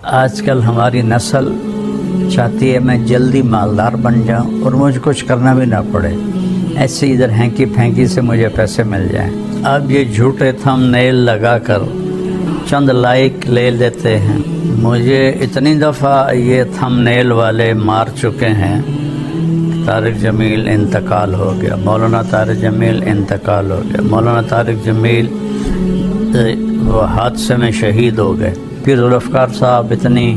آج کل ہماری نسل چاہتی ہے میں جلدی مالدار بن جاؤں اور مجھے کچھ کرنا بھی نہ پڑے، ایسے ادھر ہینکی پھینکی سے مجھے پیسے مل جائیں۔ اب یہ جھوٹے تھم نیل لگا کر چند لائک لے لیتے ہیں۔ مجھے اتنی دفعہ یہ تھم نیل والے مار چکے ہیں۔ طارق جمیل انتقال ہو گیا، مولانا طارق جمیل انتقال ہو گیا، مولانا طارق جمیل وہ حادثے میں شہید ہو گئے۔ پھر ذوالفقار صاحب اتنی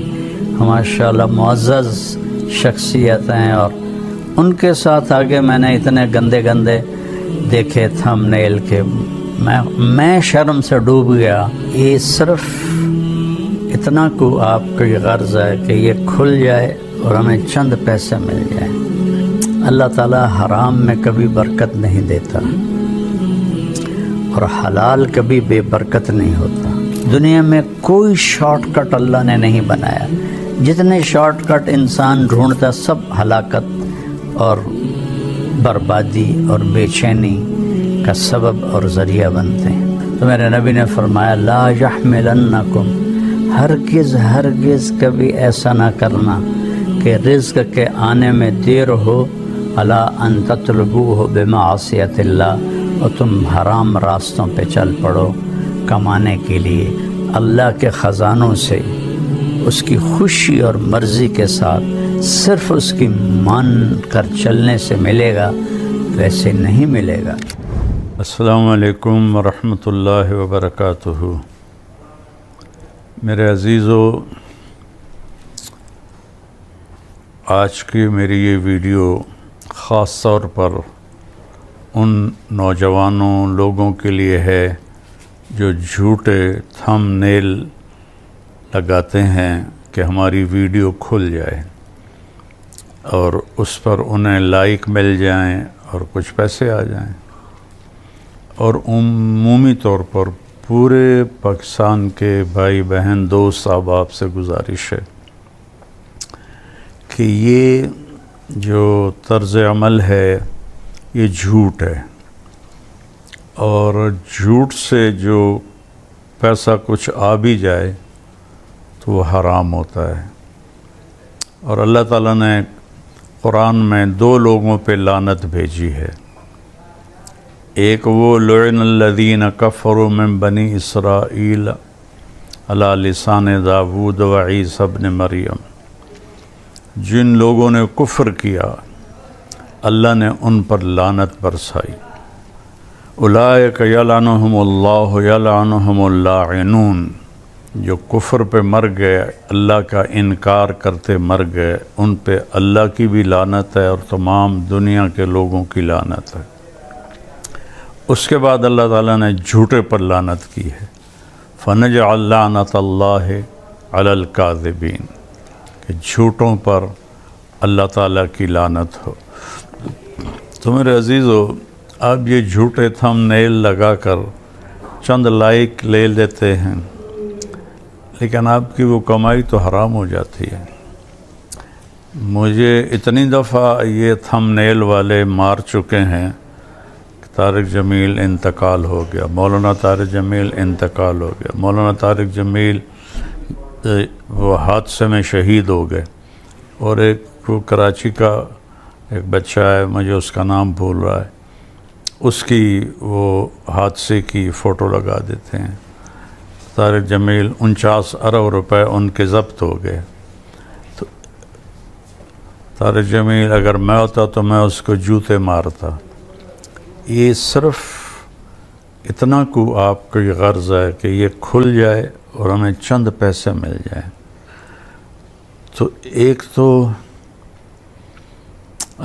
ماشاءاللہ معزز شخصیت ہیں، اور ان کے ساتھ آگے میں نے اتنے گندے گندے دیکھے تھم نیل کے، میں شرم سے ڈوب گیا۔ یہ صرف اتنا کو آپ کی غرض ہے کہ یہ کھل جائے اور ہمیں چند پیسے مل جائیں۔ اللہ تعالیٰ حرام میں کبھی برکت نہیں دیتا اور حلال کبھی بے برکت نہیں ہوتا۔ دنیا میں کوئی شارٹ کٹ اللہ نے نہیں بنایا، جتنے شارٹ کٹ انسان ڈھونڈتا سب ہلاکت اور بربادی اور بے چینی کا سبب اور ذریعہ بنتے ہیں۔ تو میرے نبی نے فرمایا لا یحملنکم، ہرگز کبھی ایسا نہ کرنا کہ رزق کے آنے میں دیر ہو، الا ان تطلبوہ بمعصیت اللہ، اور تم حرام راستوں پہ چل پڑو کمانے کے لیے۔ اللہ کے خزانوں سے اس کی خوشی اور مرضی کے ساتھ صرف اس کی مان کر چلنے سے ملے گا، ویسے نہیں ملے گا۔ السلام علیکم ورحمۃ اللہ وبرکاتہ۔ میرے عزیزو، آج کی میری یہ ویڈیو خاص طور پر ان نوجوانوں لوگوں کے لیے ہے جو جھوٹے تھم نیل لگاتے ہیں کہ ہماری ویڈیو کھل جائے اور اس پر انہیں لائک مل جائیں اور کچھ پیسے آ جائیں۔ اور عمومی طور پر پورے پاکستان کے بھائی بہن دوست احباب سے گزارش ہے کہ یہ جو طرز عمل ہے یہ جھوٹ ہے، اور جھوٹ سے جو پیسہ کچھ آ بھی جائے تو وہ حرام ہوتا ہے۔ اور اللہ تعالیٰ نے قرآن میں دو لوگوں پہ لعنت بھیجی ہے، ایک وہ لعن الذین کفروا من بنی اسرائیل علی لسان داود و عیسی ابن مریم، جن لوگوں نے کفر کیا اللہ نے ان پر لعنت برسائی۔ اولئک یلعنہم اللہ یلعنہم اللاعنون، جو کفر پہ مر گئے، اللہ کا انکار کرتے مر گئے، ان پہ اللہ کی بھی لعنت ہے اور تمام دنیا کے لوگوں کی لعنت ہے۔ اس کے بعد اللہ تعالیٰ نے جھوٹے پر لعنت کی ہے، فنجعل لعنت اللہ علی الکاذبین، کہ جھوٹوں پر اللہ تعالیٰ کی لعنت ہو۔ تو میرے عزیزو، اب یہ جھوٹے تھم نیل لگا کر چند لائک لے لیتے ہیں، لیکن آپ کی وہ کمائی تو حرام ہو جاتی ہے۔ مجھے اتنی دفعہ یہ تھم نیل والے مار چکے ہیں کہ طارق جمیل انتقال ہو گیا، مولانا طارق جمیل انتقال ہو گیا، مولانا طارق جمیل وہ حادثے میں شہید ہو گئے۔ اور ایک وہ کراچی کا ایک بچہ ہے، مجھے اس کا نام بھول رہا ہے، اس کی وہ حادثے کی فوٹو لگا دیتے ہیں۔ طارق جمیل 49 ارب روپے ان کے ضبط ہو گئے۔ تو طارق جمیل اگر میں ہوتا تو میں اس کو جوتے مارتا۔ یہ صرف اتنا کو آپ کی غرض ہے کہ یہ کھل جائے اور ہمیں چند پیسے مل جائیں۔ تو ایک تو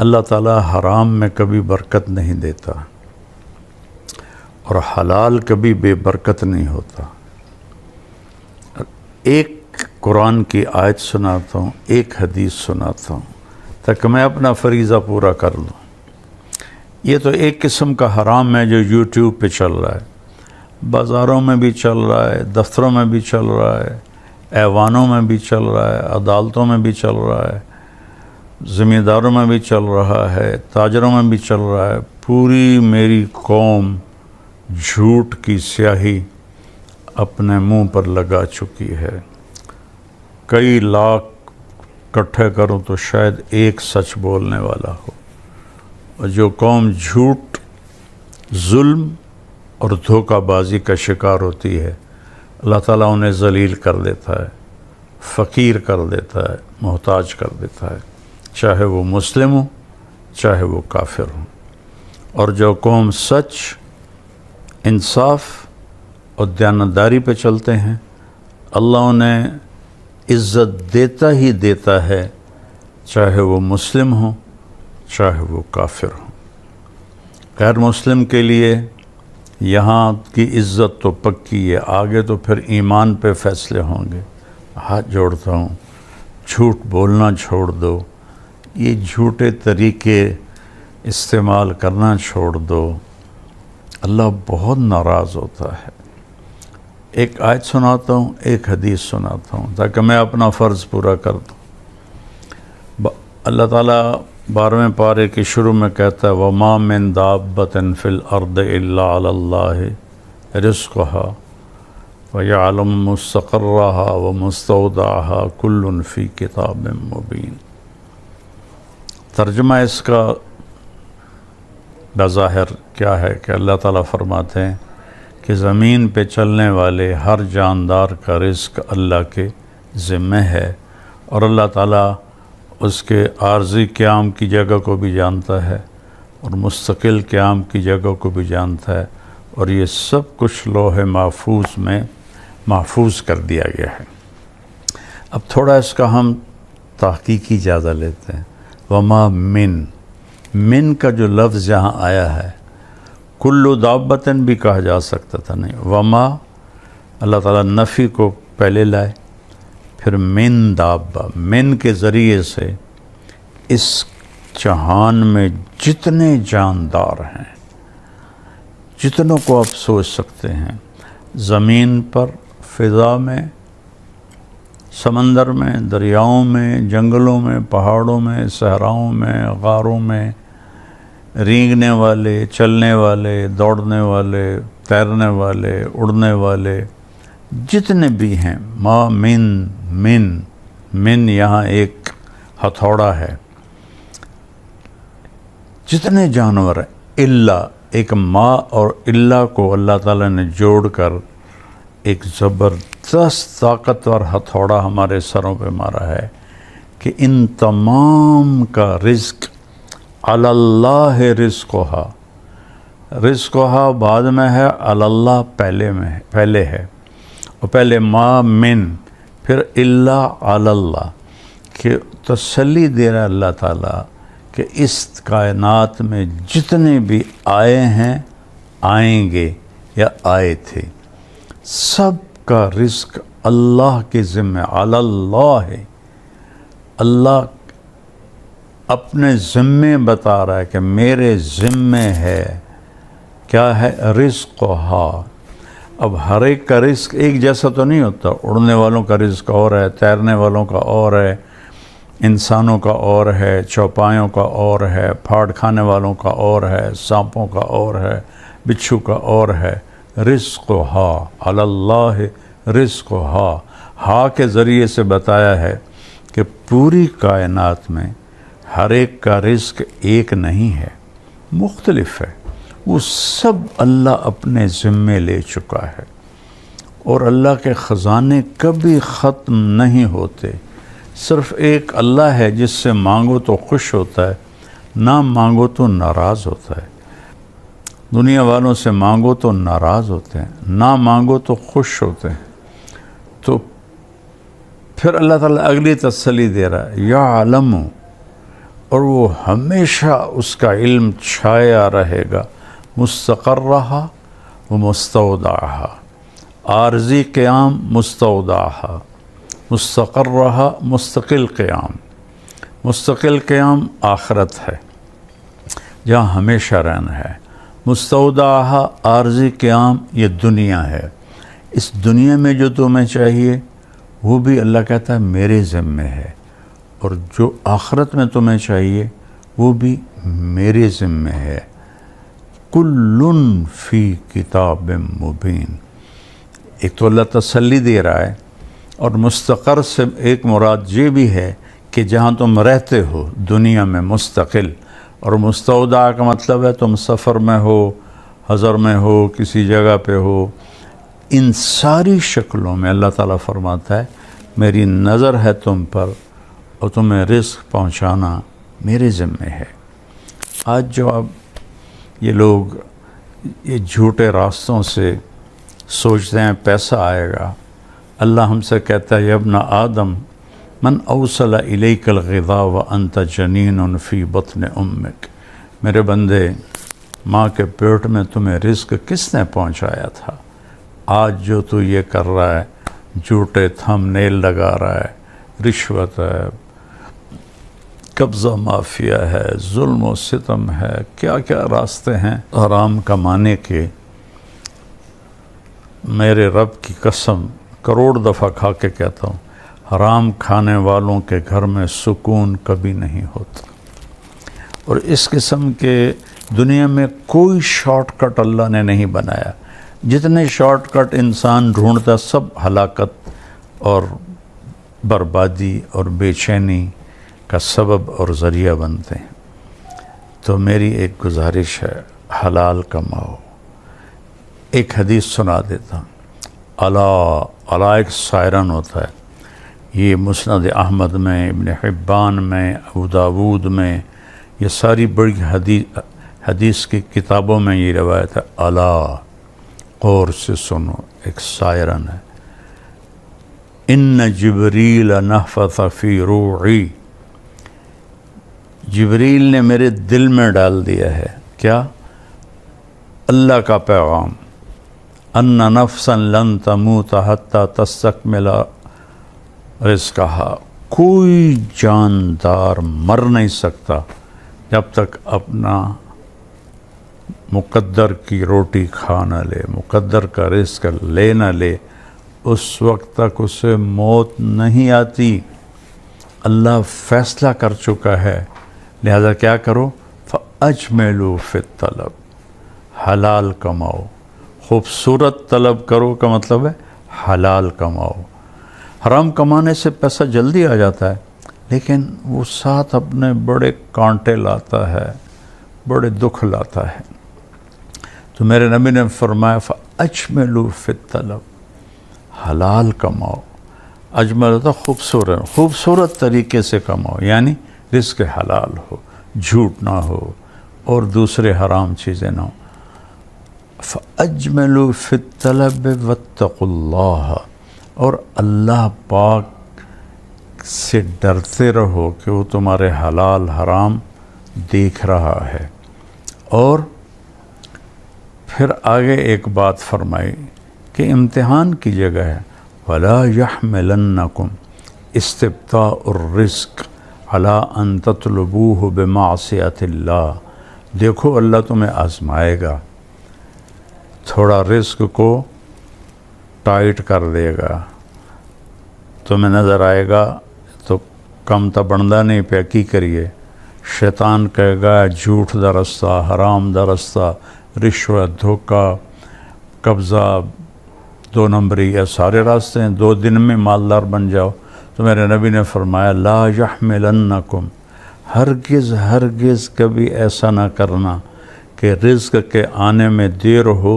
اللہ تعالیٰ حرام میں کبھی برکت نہیں دیتا اور حلال کبھی بے برکت نہیں ہوتا۔ ایک قرآن کی آیت سناتا ہوں، ایک حدیث سناتا ہوں تاکہ میں اپنا فریضہ پورا کر لوں۔ یہ تو ایک قسم کا حرام ہے جو یوٹیوب پہ چل رہا ہے، بازاروں میں بھی چل رہا ہے، دفتروں میں بھی چل رہا ہے، ایوانوں میں بھی چل رہا ہے، عدالتوں میں بھی چل رہا ہے، زمینداروں میں بھی چل رہا ہے، تاجروں میں بھی چل رہا ہے۔ پوری میری قوم جھوٹ کی سیاہی اپنے منہ پر لگا چکی ہے۔ کئی لاکھ اکٹھے کروں تو شاید ایک سچ بولنے والا ہو، اور جو قوم جھوٹ، ظلم اور دھوکہ بازی کا شکار ہوتی ہے، اللہ تعالیٰ انہیں ذلیل کر دیتا ہے، فقیر کر دیتا ہے، محتاج کر دیتا ہے، چاہے وہ مسلم ہو چاہے وہ کافر ہو۔ اور جو قوم سچ، انصاف اور دیانتداری پہ چلتے ہیں، اللہ انہیں عزت دیتا ہی دیتا ہے، چاہے وہ مسلم ہو چاہے وہ کافر ہو۔ غیر مسلم کے لیے یہاں کی عزت تو پکی ہے، آگے تو پھر ایمان پہ فیصلے ہوں گے۔ ہاتھ جوڑتا ہوں، جھوٹ بولنا چھوڑ دو، یہ جھوٹے طریقے استعمال کرنا چھوڑ دو، اللہ بہت ناراض ہوتا ہے۔ ایک آیت سناتا ہوں، ایک حدیث سناتا ہوں تاکہ میں اپنا فرض پورا کر دوں۔ اللہ تعالیٰ 12ویں پارے کے شروع میں کہتا ہے وَمَا مِن دَابَّةٍ فِي الْأَرْضِ إِلَّا عَلَى اللَّهِ رِزْقُهَا وَيَعْلَمُ مُسْتَقَرَّهَا وَمُسْتَوْدَعَهَا كُلٌّ فِي كِتَابٍ مُبِينٍ۔ ترجمہ اس کا بظاہر کیا ہے کہ اللہ تعالیٰ فرماتے ہیں کہ زمین پہ چلنے والے ہر جاندار کا رزق اللہ کے ذمہ ہے، اور اللہ تعالیٰ اس کے عارضی قیام کی جگہ کو بھی جانتا ہے اور مستقل قیام کی جگہ کو بھی جانتا ہے، اور یہ سب کچھ لوح محفوظ میں محفوظ کر دیا گیا ہے۔ اب تھوڑا اس کا ہم تحقیقی جائزہ لیتے ہیں۔ وما من کا جو لفظ یہاں آیا ہے، کلو دابتن بھی کہا جا سکتا تھا، نہیں، وما اللہ تعالیٰ نفی کو پہلے لائے، پھر من دابہ، من کے ذریعے سے اس جہان میں جتنے جاندار ہیں، جتنوں کو آپ سوچ سکتے ہیں، زمین پر، فضا میں، سمندر میں، دریاؤں میں، جنگلوں میں، پہاڑوں میں، صحراؤں میں، غاروں میں، رینگنے والے، چلنے والے، دوڑنے والے، تیرنے والے، اڑنے والے، جتنے بھی ہیں، ما من یہاں ایک ہتھوڑا ہے، جتنے جانور ہیں، اللہ، ایک ما اور اللہ کو اللہ تعالیٰ نے جوڑ کر ایک زبردست طاقتور ہتھوڑا ہمارے سروں پہ مارا ہے کہ ان تمام کا رزق علی اللہ رزقها بعد میں ہے، علی اللہ پہلے ہے، اور پہلے ما من، پھر اللہ علی اللہ، کہ تسلی دے رہا ہے اللہ تعالیٰ کہ اس کائنات میں جتنے بھی آئے ہیں، آئیں گے یا آئے تھے، سب کا رزق اللہ کے ذمہ، علی اللہ ہے۔ اللہ اپنے ذمے بتا رہا ہے کہ میرے ذمے ہے، کیا ہے؟ رزقھا۔ اب ہر ایک کا رزق ایک جیسا تو نہیں ہوتا، اڑنے والوں کا رزق اور ہے، تیرنے والوں کا اور ہے، انسانوں کا اور ہے، چوپایوں کا اور ہے، پھاڑ کھانے والوں کا اور ہے، سانپوں کا اور ہے، بچھو کا اور ہے۔ رزقھا، علی اللہ رزقھا، ہا کے ذریعے سے بتایا ہے کہ پوری کائنات میں ہر ایک کا رزق ایک نہیں ہے، مختلف ہے، وہ سب اللہ اپنے ذمے لے چکا ہے، اور اللہ کے خزانے کبھی ختم نہیں ہوتے۔ صرف ایک اللہ ہے جس سے مانگو تو خوش ہوتا ہے، نہ مانگو تو ناراض ہوتا ہے۔ دنیا والوں سے مانگو تو ناراض ہوتے ہیں، نہ مانگو تو خوش ہوتے ہیں۔ تو پھر اللہ تعالیٰ اگلی تسلی دے رہا ہے، یعلم، اور وہ ہمیشہ اس کا علم چھایا رہے گا، مستقرہا و مستودعہا، عارضی قیام، مستودعہا، مستقرہا مستقل قیام۔ مستقل قیام آخرت ہے جہاں ہمیشہ رہنا ہے، مستودعہا عارضی قیام یہ دنیا ہے، اس دنیا میں جو تمہیں چاہیے وہ بھی اللہ کہتا ہے میرے ذمہ ہے، اور جو آخرت میں تمہیں چاہیے وہ بھی میرے ذمہ ہے۔ کلٌ فی کتاب مبین۔ ایک تو اللہ تسلی دے رہا ہے اور مستقر سے ایک مراد یہ بھی ہے کہ جہاں تم رہتے ہو دنیا میں مستقل، اور مستودع کا مطلب ہے تم سفر میں ہو، حضر میں ہو، کسی جگہ پہ ہو۔ ان ساری شکلوں میں اللہ تعالیٰ فرماتا ہے میری نظر ہے تم پر اور تمہیں رزق پہنچانا میرے ذمے ہے۔ آج جو اب یہ لوگ یہ جھوٹے راستوں سے سوچتے ہیں پیسہ آئے گا، اللہ ہم سے کہتا ہے یا ابن آدم من اوصل الیک الغذاء وانت جنین فی بطن امک، میرے بندے ماں کے پیٹ میں تمہیں رزق کس نے پہنچایا تھا؟ آج جو تو یہ کر رہا ہے، جھوٹے تھم نیل لگا رہا ہے، رشوت ہے، قبضہ مافیا ہے، ظلم و ستم ہے، کیا کیا راستے ہیں حرام کمانے کے۔ میرے رب کی قسم کروڑ دفعہ کھا کے کہتا ہوں، حرام کھانے والوں کے گھر میں سکون کبھی نہیں ہوتا۔ اور اس قسم کے دنیا میں کوئی شارٹ کٹ اللہ نے نہیں بنایا۔ جتنے شارٹ کٹ انسان ڈھونڈتا سب ہلاکت اور بربادی اور بے چینی کا سبب اور ذریعہ بنتے ہیں۔ تو میری ایک گزارش ہے، حلال کماؤ۔ ایک حدیث سنا دیتا ہوں۔ الا ایک سائرن ہوتا ہے، یہ مسند احمد میں، ابن حبان میں، ابو داود میں، یہ ساری بڑی حدیث کی کتابوں میں یہ روایت ہے۔ الا، غور سے سنو، ایک سائرن ہے۔ ان جبریل نفث فی روعی، جبریل نے میرے دل میں ڈال دیا ہے کیا؟ اللہ کا پیغام، ان نفسا لن تموت حتی تستکمل رزقہا، کوئی جاندار مر نہیں سکتا جب تک اپنا مقدر کی روٹی کھا نہ لے، مقدر کا رزق لے نہ لے، اس وقت تک اسے موت نہیں آتی۔ اللہ فیصلہ کر چکا ہے، لہذا کیا کرو؟ فَأَجْمِلُوا فِي الطَّلَب، حلال کماؤ۔ خوبصورت طلب کرو کا مطلب ہے حلال کماؤ۔ حرام کمانے سے پیسہ جلدی آ جاتا ہے، لیکن وہ ساتھ اپنے بڑے کانٹے لاتا ہے، بڑے دکھ لاتا ہے۔ تو میرے نبی نے فرمایا فَأَجْمِلُوا فِي الطَّلَب، حلال کماؤ۔ اجمل ہوتا خوبصورت طریقے سے کماؤ، یعنی رزق حلال ہو، جھوٹ نہ ہو اور دوسرے حرام چیزیں نہ ہو۔ فَأَجْمِلُوا فِي الطَّلَبِ وَاتَّقُوا اللَّهَ، اور اللہ پاک سے ڈرتے رہو کہ وہ تمہارے حلال حرام دیکھ رہا ہے۔ اور پھر آگے ایک بات فرمائی کہ امتحان کی جگہ ہے، وَلَا يَحْمِلَنَّكُمْ اسْتِبْطَاءُ الرِّزْقِ عَلَىٰ أَن تَطْلُبُوهُ بِمَعْصِيَةِ اللَّهِ، دیکھو اللہ تمہیں آزمائے گا، تھوڑا رزق کو ٹائٹ کر دے گا، تمہیں نظر آئے گا تو کم تا بندہ نہیں پہ کی کریے، شیطان کہے گا جھوٹ دا رستہ، حرام دا رستہ، رشوت، دھوکہ، قبضہ، 2 نمبری، یہ سارے راستے ہیں، 2 دن میں مالدار بن جاؤ۔ تو میرے نبی نے فرمایا لا یحملنکم، ہرگز کبھی ایسا نہ کرنا کہ رزق کے آنے میں دیر ہو،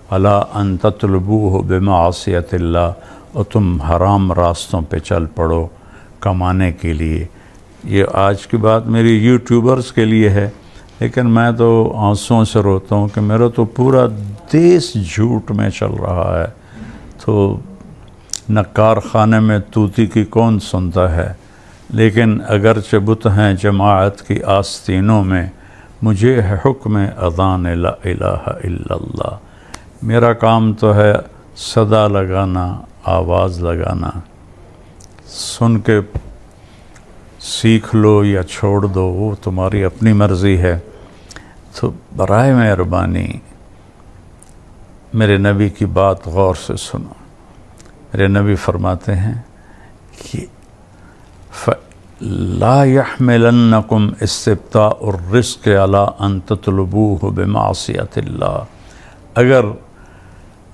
الا ان تطلبوہ بمعصیت اللہ، اور تم حرام راستوں پہ چل پڑو کمانے کے لیے۔ یہ آج کی بات میری یوٹیوبرز کے لیے ہے، لیکن میں تو آنسوؤں سے روتا ہوں کہ میرا تو پورا دیس جھوٹ میں چل رہا ہے، تو نہ کارخانے میں طوطی کی کون سنتا ہے، لیکن اگرچہ بت ہیں جماعت کی آستینوں میں، مجھے ہے حکم اذان لا الہ الا اللہ، میرا کام تو ہے صدا لگانا، آواز لگانا، سن کے سیکھ لو یا چھوڑ دو وہ تمہاری اپنی مرضی ہے۔ تو برائے مہربانی میرے نبی کی بات غور سے سنو۔ میرے نبی فرماتے ہیں کہ لا يحملنکم استبطاء الرزق علی ان تطلبوہ بمعصیت اللہ، اگر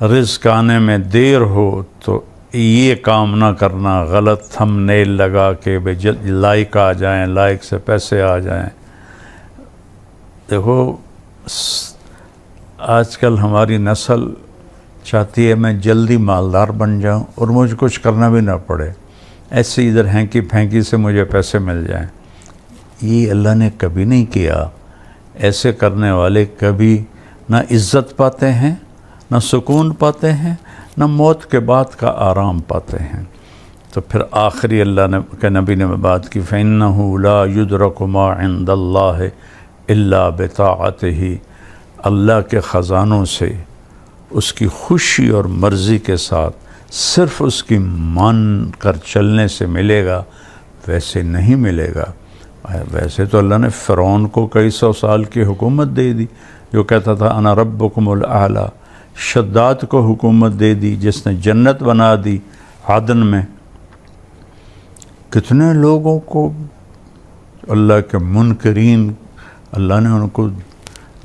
رزق آنے میں دیر ہو تو یہ کام نہ کرنا، غلط تھم نیل لگا کے لائک آ جائیں، لائک سے پیسے آ جائیں. دیکھو آج کل ہماری نسل چاہتی ہے میں جلدی مالدار بن جاؤں اور مجھے کچھ کرنا بھی نہ پڑے، ایسے ادھر ہینکی پھینکی سے مجھے پیسے مل جائیں. یہ اللہ نے کبھی نہیں کیا. ایسے کرنے والے کبھی نہ عزت پاتے ہیں، نہ سکون پاتے ہیں، نہ موت کے بعد کا آرام پاتے ہیں. تو پھر آخری اللہ نے کہ نبی نے بات کی فَإِنَّهُ لَا يُدْرَكُ مَا عِنْدَ اللَّهِ إِلَّا بِطَاعَتِهِ. اللہ کے خزانوں سے اس کی خوشی اور مرضی کے ساتھ صرف اس کی مان کر چلنے سے ملے گا، ویسے نہیں ملے گا. ویسے تو اللہ نے فرعون کو کئی سو سال کی حکومت دے دی جو کہتا تھا انا ربکم الاعلی. شداد کو حکومت دے دی جس نے جنت بنا دی عدن میں. کتنے لوگوں کو اللہ کے منکرین اللہ نے ان کو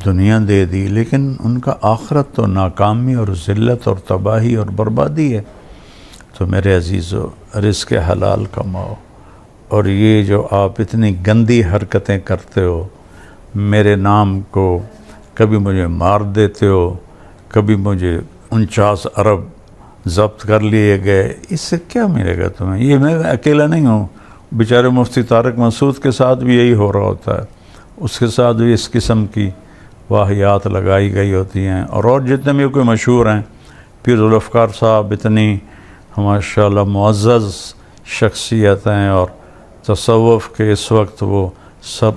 دنیا دے دی، لیکن ان کا آخرت تو ناکامی اور ذلت اور تباہی اور بربادی ہے. تو میرے عزیزو رزق حلال کماؤ. اور یہ جو آپ اتنی گندی حرکتیں کرتے ہو، میرے نام کو کبھی مجھے مار دیتے ہو، کبھی مجھے 49 ارب ضبط کر لیے گئے، اس سے کیا ملے گا تمہیں؟ یہ میں اکیلا نہیں ہوں، بیچارے مفتی طارق مسعود کے ساتھ بھی یہی ہو رہا ہوتا ہے، اس کے ساتھ بھی اس قسم کی واہیات لگائی گئی ہوتی ہیں. اور جتنے بھی کوئی مشہور ہیں، پیر ذوالفقار صاحب اتنی ماشاءاللہ معزز شخصیت ہیں اور تصوف کے اس وقت وہ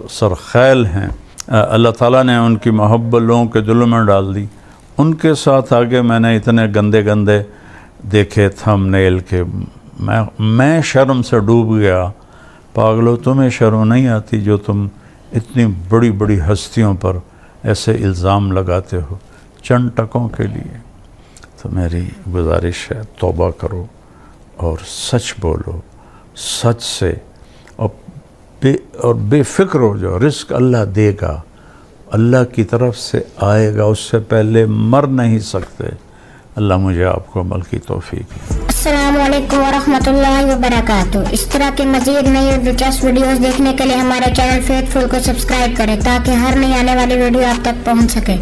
سرخیل ہیں. اللہ تعالیٰ نے ان کی محبت لوگوں کے دلوں میں ڈال دی. ان کے ساتھ آگے میں نے اتنے گندے گندے دیکھے تھم نیل کے، میں شرم سے ڈوب گیا. پاگلو تمہیں شرم نہیں آتی جو تم اتنی بڑی بڑی ہستیوں پر ایسے الزام لگاتے ہو چند ٹکوں کے لیے؟ تو میری گزارش ہے توبہ کرو اور سچ بولو، سچ سے، اور بے فکر ہو جاؤ. رزق اللہ دے گا، اللہ کی طرف سے آئے گا، اس سے پہلے مر نہیں سکتے. اللہ مجھے آپ کو عمل کی توفیق. السلام علیکم ورحمۃ اللہ وبرکاتہ. اس طرح کے مزید نئی اور دلچسپ ویڈیوز دیکھنے کے لیے ہمارے چینل فیتھ فل کو سبسکرائب کریں تاکہ ہر نئی آنے والی ویڈیو آپ تک پہنچ سکے.